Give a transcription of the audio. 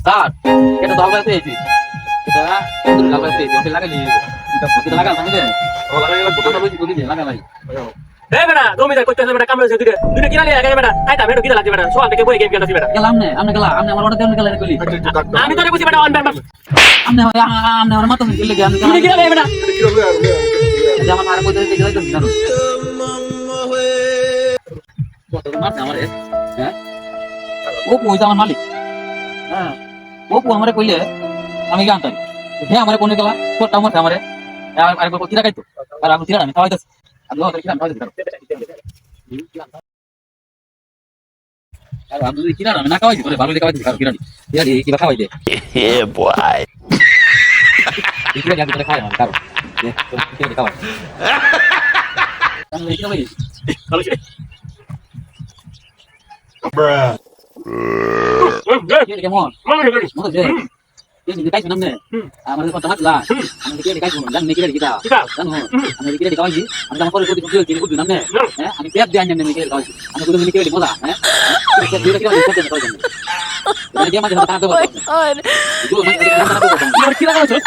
কাট এটা তো আবার পেয়েছি এটা কোন লাগাই পেয়েছি ওকে লাগাই নিয়ে এটা লাগা তাহলে ও লাগাই গোটা বই দিবি লাগা ভাই এ বেটা জমিদার কইতেছে বেটা কামড়েছে দুইটা দুইটা কিনা লিয়ে আগে বেটা আইতা বেটা কিনা লাগছে বেটা সব থেকে বই গেম খেলতেছি বেটা গেলাম না আমনে গেলা আমনে আমার অর্ডার দেন গেলা কইলি আমি তোরে কইছি বেটা অন ব্যান আমনে আমার মাথা নিলে গেলাম তুমি কিনা লিয়ে বেটা যেমন আর কইতে দিতে যাইতো জানো কত মার আমারে হ্যাঁ ও পয়সা আমার মালিক হ্যাঁ ও আমারে কইলে আমি জানতাম হ্যাঁ আমারে কোনে গেলা কোটা আমার আমারে আর কো কিরা খাইতো আর আমি কিরা আমি খাওয়াইতাছি আমি ওদের কিরা খাওয়াইতাছি আর আমি যদি কিরা আমি না খাওয়াইছি বলে ভালো খাওয়াইছি আর কিরা কিরা কি খাওয়াই দে এ বয় কিরা জানি করে খায় না কারণ কিরা খাওয়াই আমি কিরা ভাই ভালো ছিল কেমন মামা গেলি মনে যে ini kai sunamne amare ko tamat la amare kire kai sunam dan ne kire kita dan ho amare kire kai ji amare amare ko kire kire kudu namne ami pep dian ne kire kai amare kudu ne kire di mola kire kire kire kire kai dia mah jangan tahu itu kira kira